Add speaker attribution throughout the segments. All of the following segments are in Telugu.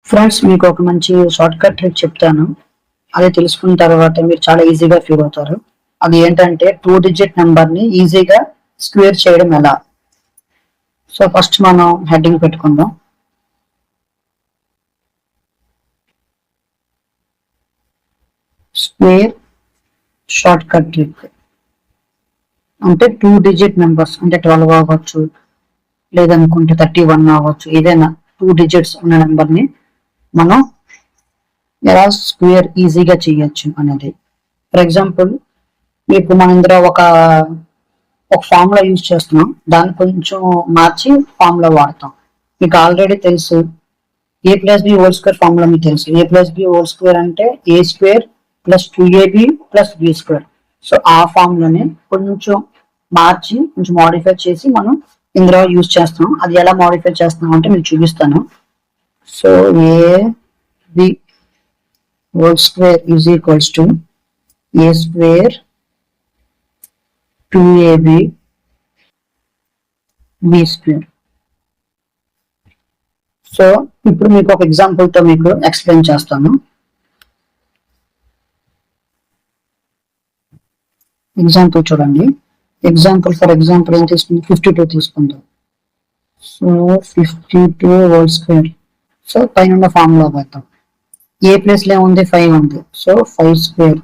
Speaker 1: ఫ్రెండ్స్, మీకు ఒక మంచి షార్ట్ కట్ ట్రిక్ చెప్తాను. అది తెలుసుకున్న తర్వాత మీరు చాలా ఈజీగా ఫీల్ అవుతారు. అది ఏంటంటే 2 డిజిట్ నెంబర్ని ఈజీగా స్క్వేర్ చేయడం ఎలా. సో ఫస్ట్ మనం హెడ్డింగ్ పెట్టుకుందాం. స్క్వేర్ షార్ట్ కట్ ట్రిక్ అంటే 2 డిజిట్ నెంబర్స్ అంటే 12 అవ్వచ్చు, లేదనుకుంటే 31 అవ్వచ్చు, ఏదైనా 2 డిజిట్స్ ఉన్న నెంబర్ని మనం ఎలా స్క్వేర్ ఈజీగా చేయొచ్చు అనేది. ఫర్ ఎగ్జాంపుల్, ఇప్పుడు మనం ఇందులో ఒక ఫార్ములా యూజ్ చేస్తున్నాం, దాన్ని కొంచెం మార్చి ఫార్ములా వాడతాం. మీకు ఆల్రెడీ తెలుసు a+b² ఫార్ములా మీకు తెలుసు. a+b² అంటే a² + 2ab + b². సో ఆ ఫార్ములాని కొంచెం మార్చి కొంచెం మాడిఫై చేసి మనం ఇందులో యూజ్ చేస్తాం. అది ఎలా మాడిఫై చేస్తాం అంటే మీకు చూపిస్తాను. So ab² is equals to a² 2ab b². So ఇప్పుడు మీకు ఒక ఎగ్జాంపుల్ తో మీకు ఎక్స్ప్లెయిన్ చేస్తాను. ఎగ్జాంపుల్ చూడండి. ఫర్ ఎగ్జాంపుల్ ఏం తీసుకుంది, 52 తీసుకుందాం. సో 52² సో పైన ఫార్ములా పెడతాం. ఏ ప్లేస్ లో ఏముంది, 5 ఉంది. సో 5².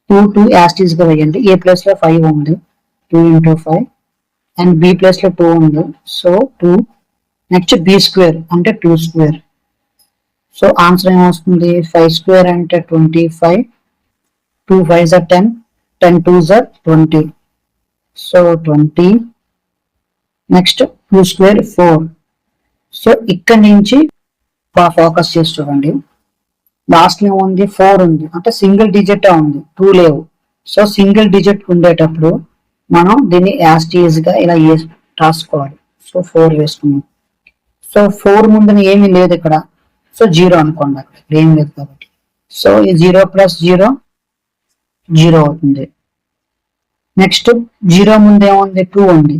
Speaker 1: 2 యాస్టీస్ గా వేయండి. ఏ ప్లేస్ లో 5 ఉంది, 2 × 5. అండ్ బి ప్లేస్ లో 2 ఉంది, సో 2. నెక్స్ట్ b² అంటే 2². సో ఆన్సర్ ఏమొస్తుంది, 5² అంటే 25, 2 5s are 10, 10 2s are 20. So 20. Next 2² 4. So ఇక్కడ నుంచి ఫోకస్ చేసి చూడండి. లాస్ట్ లో ఉంది 4 ఉంది, అంటే సింగిల్ డిజిట్ ఉంది, 2 లేవు. సో సింగిల్ డిజిట్ ఉండేటప్పుడు మనం దీన్ని యాస్టీస్ గా ఇలా రాసుకోవాలి. సో 4 వేసుకున్నాం. సో 4 ముందున ఏమీ లేదు ఇక్కడ, సో 0 అనుకోండి, అక్కడ ఏం లేదు కాబట్టి. సో ఈ 0 + 0 0 అవుతుంది. నెక్స్ట్ 0 ముందు ఏముంది, 2 ఉంది.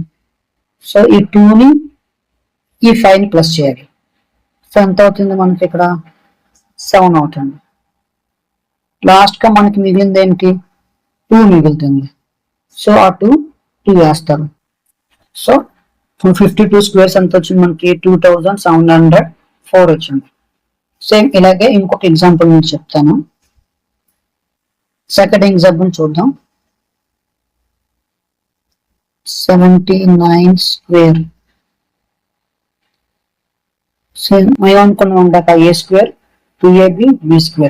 Speaker 1: సో ఈ 2ని ఈ 5ని ప్లస్ చేయాలి. సో ఎంత అవుతుంది మనకి ఇక్కడ, 7 అవుతుంది. లాస్ట్ గా మనకి మిగిలింది ఏంటి, 2 మిగులుతుంది. సో ఆ 2 వేస్తారు. సో 252 స్క్వేర్స్ ఎంత వచ్చింది మనకి, 2704 వచ్చింది. సేమ్ ఇలాగే ఇంకొక ఎగ్జాంపుల్ మీకు చెప్తాను. సెకండ్ ఎగ్జాంపుల్ చూద్దాం. 79². సేమ్ ఏమనుకున్నాం ఉందాక, a² 2ab b².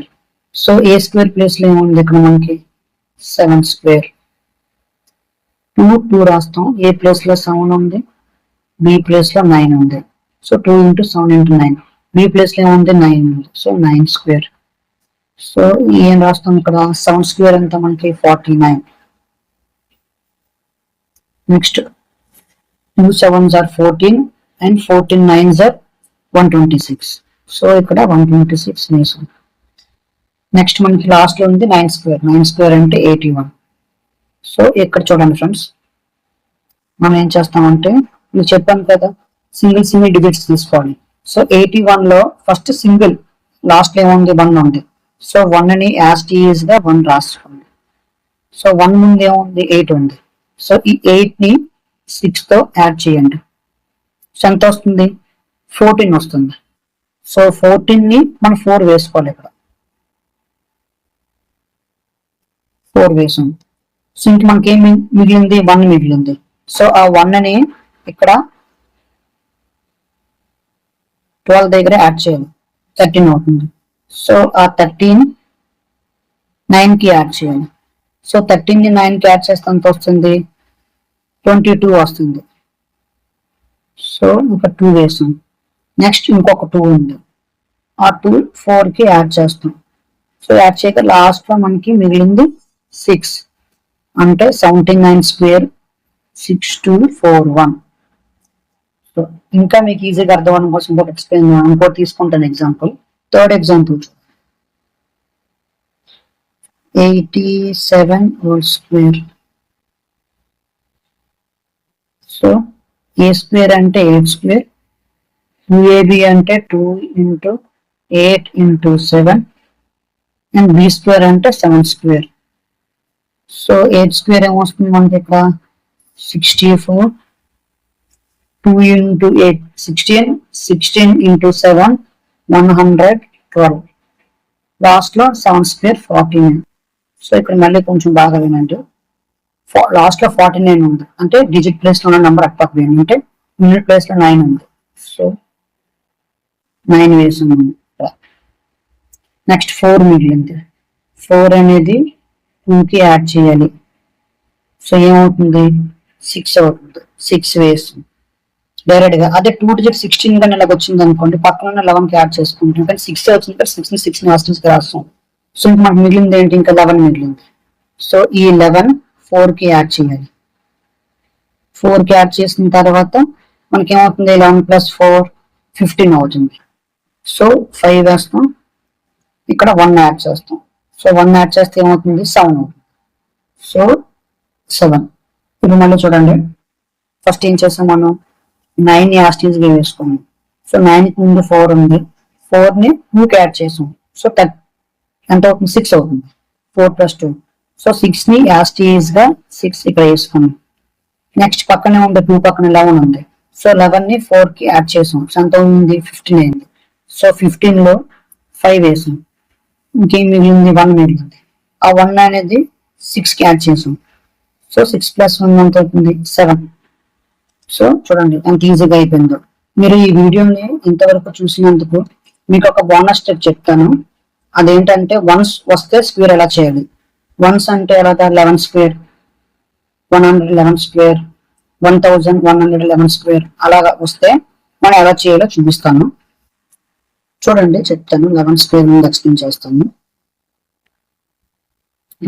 Speaker 1: So a² place లో ఏముంది ఇక్కడ మనకి, 7². 2 రాస్తాం. ఏ ప్లేస్ లో 7 ఉంది, బి ప్లేస్ లో 9 ఉంది. సో 2 × 7 × 9. బి ప్లేస్ లో ఏముంది, 9 ఉంది. సో 9². సో ఏం రాస్తాం ఇక్కడ, 7² ఎంత మనకి 49. Next 2 7s are 14 and 14 9s are 126. So ఇక్కడ 126 వేసాం. నెక్స్ట్ మనకి లాస్ట్ లో ఉంది 9² 9² అంటే 81. సో ఇక్కడ చూడండి ఫ్రెండ్స్, మనం ఏం చేస్తామంటే, మీరు చెప్పాను కదా సింగిల్ డిజిట్స్ తీసుకోవాలి. సో 81 లో ఫస్ట్ సింగిల్, లాస్ట్ లో ఏముంది, 1 ఉంది. సో 1ని యాస్టీస్ గా 1 రాసుకోండి. సో 1 ముందు ఏముంది, 8 ఉంది. సో ఈ 8ని 6 తో యాడ్ చేయండి. సో ఎంత వస్తుంది, 14 వస్తుంది. సో 14ని మనం 4 వేసుకోవాలి. ఇక్కడ 4 వేసాం. సో ఇంక మనకి ఏం మిగిలింది, 1 మిగిలింది. సో ఆ 1ని ఇక్కడ 12 దగ్గర యాడ్ చేయాలి, 13 అవుతుంది. సో ఆ 13 9 కి యాడ్ చేయాలి. సో 13ని 9 కి యాడ్ చేస్తే ఎంత వస్తుంది, 22 వస్తుంది. సో ఇంకా 2 వేసాం. నెక్స్ట్ ఇంకొక 2 ఉంది, ఆ 2 4 కి యాడ్ చేస్తాం. సో యాడ్ చేయక లాస్ట్ లో మనకి మిగిలింది 6, అంటే 79² 6241. సో ఇంకా మీకు ఈజీగా అర్థం అవ్వడం కోసం ఇంకోటి తీసుకుంటాను example. Third example 87². So a² అంటే 8², 2ab అంటే 2 × 8 into 7 and b square అంటే 7 square. సో 8 square ఏమొస్తుంది మనకి ఇక్కడ 64, 2 into 8 16, 16 into 7 112, లాస్ట్ లో 7 square 49. సో ఇక్కడ మళ్ళీ కొంచెం బాగా వినండి, లాస్ట్ లో 49 ఉంది అంటే డిజిట్ ప్లేస్ లో ఉన్న నెంబర్ అటు పక్క వేయండి, అంటే యూనిట్ ప్లేస్ లో 9 ఉంది. సో 9 వేసాము. నెక్స్ట్ 4 మిగిలింది. 4 అనేది 2కి యాడ్ చేయాలి. సో ఏమవుతుంది 6 అవుతుంది. 6 వేస్తుంది డైరెక్ట్ గా. అదే 2 డిజిట్ 16 కానీ ఇలాగ వచ్చింది అనుకోండి, పక్కన 11కి యాడ్ చేసుకుంటాం, కానీ 6 వచ్చింది కదా, 6 ని రాస్తాం. సో ఇంకా మనకు మిగిలింది ఏంటి, ఇంకా 11 మిగిలింది. సో ఈ 11 4కి యాడ్ చేయాలి. 4కి యాడ్ చేసిన తర్వాత మనకి ఏమవుతుంది, 11 + 4 15 అవుతుంది. సో 5 వేస్తాం, ఇక్కడ 1 యాడ్ చేస్తాం. సో 1 యాడ్ చేస్తే ఏమవుతుంది 7 అవుతుంది. సో 7. ఇప్పుడు మళ్ళీ చూడండి, ఫస్ట్ ఏం చేస్తాం మనం 9 యాస్టీస్ గా వేసుకున్నాం. సో 9 కి ముందు 4 ఉంది, 4 ని 2కి యాడ్ చేసాం. సో ఎంత అవుతుంది 6 అవుతుంది. 4 + 2. సో 6 ని యాస్టీస్ గా 6 ఇక్కడ వేసుకున్నాం. నెక్స్ట్ పక్కనే ఉంది 2 పక్కన 11 ఉంది. సో 11 ని 4కి యాడ్ చేసాం. సో ఎంత ఉంది 15 అయింది. సో 15 లో 5 వేసాం, ఇంకేం మిగిలింది 1 మిగిలింది. ఆ 1 అనేది 6కి యాడ్ చేసాం. సో 6 + 1 ఎంత అవుతుంది 7. సో చూడండి ఎంత ఈజీగా అయిపోయిందో. మీరు ఈ వీడియోని ఇంతవరకు చూసినందుకు మీకు ఒక బోనస్ స్టెప్ చెప్తాను. అదేంటంటే వన్స్ వస్తే స్క్వేర్ ఎలా చేయాలి. వన్స్ అంటే ఎలాగా 11 స్క్వేర్, 111 స్క్వేర్, 1111 స్క్వేర్ అలాగా వస్తే మనం ఎలా చేయాలో చూపిస్తాను. చూడండి చెప్తాను. 11 స్క్వేర్ ముందు ఎక్స్ప్లెయిన్ చేస్తాను.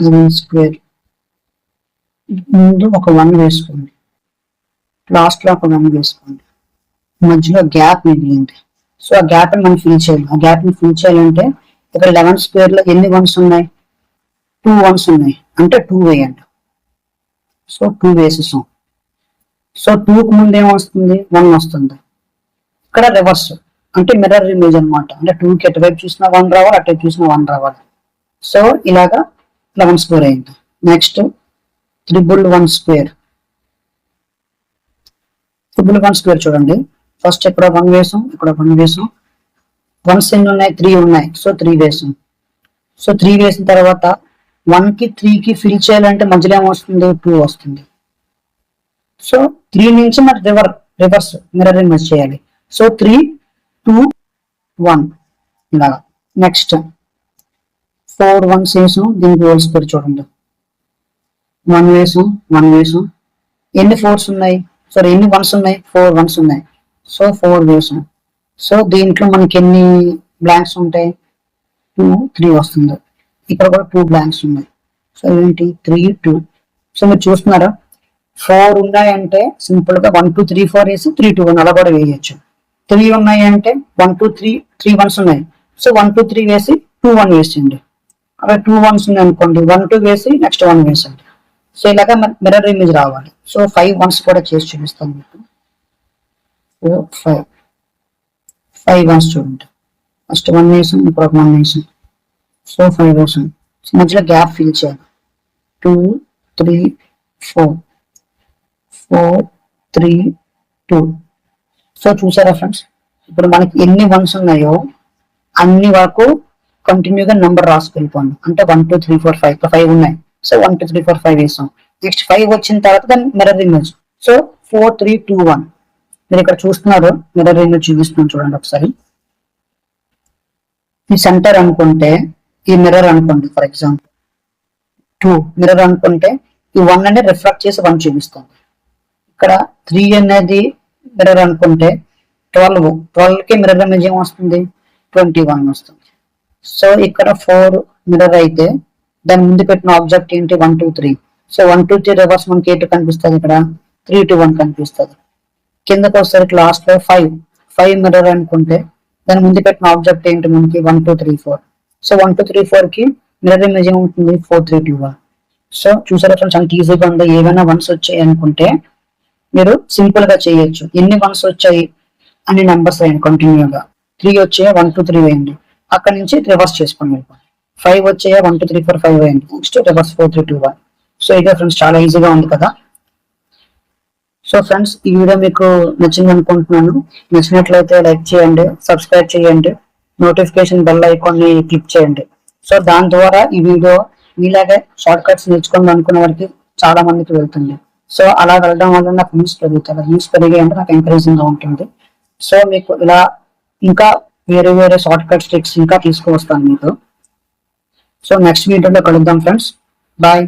Speaker 1: 11 స్క్వేర్ ముందు ఒక 1 వేసుకోండి, లాస్ట్ లో ఒక 1 వేసుకోండి, మధ్యలో గ్యాప్ మిగిలింది. సో ఆ గ్యాప్ ని మనం ఫిల్ చేయాలి. ఆ గ్యాప్ ని ఫిల్ చేయాలంటే ఇక్కడ 11 స్క్వేర్ లో ఎన్ని 1s ఉన్నాయి, 2 1s ఉన్నాయి, అంటే 2 వేయండి. సో 2 వేసేసాం. సో 2 కు ముందు ఏమొస్తుంది 1 వస్తుంది. ఇక్కడ రివర్స్ అంటే మిర్రర్ ఇమేజ్ అనమాట. అంటే 2 కి ఎటువైపు చూసినా 1 రావాలి, అటువైపు చూసినా 1 రావాలి. సో ఇలాగా 11 స్క్వేర్ అయింది. Next 111 square. 111 స్క్వేర్ చూడండి, ఫస్ట్ ఇక్కడ 1 వేసాం, ఇక్కడ 1 వేసాం. 1s ఎన్ని ఉన్నాయి 3 ఉన్నాయి. సో 3 వేసాం. సో 3 వేసిన తర్వాత 1 కి 3 కి ఫిల్ చేయాలంటే మధ్యలో ఏమొస్తుంది 2 వస్తుంది. సో 3 నుంచి మరి రివర్స్ మిర్రర్ ఇమేజ్ చేయాలి. సో 3 2 1 ఇలాగా. నెక్స్ట్ 4 1s వేసాం, దీనికి హోల్ స్క్వేర్ చూడండి, 1 వేసాం, 1 వేసాం. ఎన్ని 4s ఉన్నాయి, సారీ ఎన్ని 1s ఉన్నాయి, 4 1s ఉన్నాయి. సో 4 వేసాం. సో దీంట్లో మనకి ఎన్ని బ్లాంక్స్ ఉంటాయి, 2 3 వస్తుంది. ఇక్కడ కూడా 2 బ్లాంక్స్ ఉన్నాయి. సో ఏంటి 3 2. సో మీరు చూస్తున్నారా 4 ఉన్నాయంటే సింపుల్ గా 1 2 3 4 వేసి 3 2 1 అలా కూడా వేయచ్చు. 3 ఉన్నాయి అంటే 1 2 3 3 1s ఉన్నాయి. సో 1 2 3 వేసి 2 1 వేసేయండి. అలా 2 1s ఉన్నాయి అనుకోండి, 1 2 వేసి నెక్స్ట్ 1 వేసండి. సో ఇలాగా మిర్రర్ ఇమేజ్ రావాలి. సో 5 1s కూడా చేసి చూపిస్తాను మీకు. 4 5 1s చూడండి, ఫస్ట్ 1 వేసాం, ఇప్పుడు 1 వేసాం. సో 5 వేసాం. మధ్యలో గ్యాప్ ఫిల్ చేయాలి. 2 3 4 4 3 2. సో చూసారా ఫ్రెండ్స్, ఇప్పుడు మనకి ఎన్ని 1s ఉన్నాయో అన్ని వరకు కంటిన్యూగా నెంబర్ రాసుకెళ్ళిపోండి. అంటే 1 2 3 4 5 5 ఉన్నాయి. సో 1 2 3 4 5 వేసాం. నెక్స్ట్ 5 వచ్చిన తర్వాత దాన్ని మిర్రర్ ఇమేజ్. సో 4 3 2 1. మీరు ఇక్కడ చూస్తున్నారు, మిర్రర్ ఇమేజ్ చూపిస్తున్నాను చూడండి ఒకసారి. ఈ సెంటర్ అనుకుంటే ఈ మిర్రర్ అనుకోండి, ఫర్ ఎగ్జాంపుల్ 2 మిర్రర్ అనుకుంటే ఈ 1 అనేది రిఫ్రాక్ట్ చేసి 1 చూపిస్తుంది. ఇక్కడ 3 అనేది మిర్రర్ అనుకుంటే 12 కి మిర్రర్ ఇమేజ్ ఏం వస్తుంది 21 వస్తుంది. సో ఇక్కడ 4 మిర్రర్ అయితే దాని ముందు పెట్టిన ఆబ్జెక్ట్ ఏంటి 1 2 3. సో 1 2 3 రివర్స్ మనకి ఏంటి కనిపిస్తుంది, ఇక్కడ 3 2 1 కనిపిస్తుంది. కిందకి వస్తారు లాస్ట్ లో 5 మిర్రర్ అనుకుంటే దాని ముందు పెట్టిన ఆబ్జెక్ట్ ఏంటి మనకి 1 2 3 4. సో 1 2 3 4 కి మిర్రర్ ఇమేజ్ ఏముంటుంది 4 3 2 1. సో చూసారా ఫ్రెండ్స్ అంత ఈజీగా ఉంది. ఏమైనా 1s వచ్చాయి అనుకుంటే మీరు సింపుల్ గా చేయొచ్చు. ఎన్ని 1s వచ్చాయి అన్ని నెంబర్స్ వేయండి కంటిన్యూగా. 3 వచ్చాయి 1 2 3 వేయండి. అక్కడ నుంచి రివర్స్ చేసుకోండి. 5 వచ్చాయా 1 2 3 4 5 అయ్యింది. Next reverse 4 3 2 1. సో ఇదే ఫ్రెండ్స్, చాలా ఈజీగా ఉంది కదా. సో ఫ్రెండ్స్, ఈ వీడియో మీకు నచ్చింది అనుకుంటున్నాను. నచ్చినట్లయితే లైక్ చేయండి, సబ్స్క్రైబ్ చేయండి, నోటిఫికేషన్ బెల్ ఐకాన్ ని క్లిక్ చేయండి. సో దాని ద్వారా ఈ వీడియో మీలాగే షార్ట్ కట్స్ నేర్చుకోండి అనుకున్న వారికి చాలా మందికి వెళ్తుంది. సో అలా వెళ్ళడం వల్ల నాకు వ్యూస్ పెరుగుతాయి. వ్యూస్ పెరిగి అంటే నాకు ఎంకరేజింగ్ గా ఉంటుంది. సో మీకు ఇలా ఇంకా వేరే వేరే షార్ట్ కట్స్ ట్రిక్స్ ఇంకా తీసుకువస్తాను మీకు. సో నెక్స్ట్ వీడియోలో కలుద్దాం ఫ్రెండ్స్. బాయ్.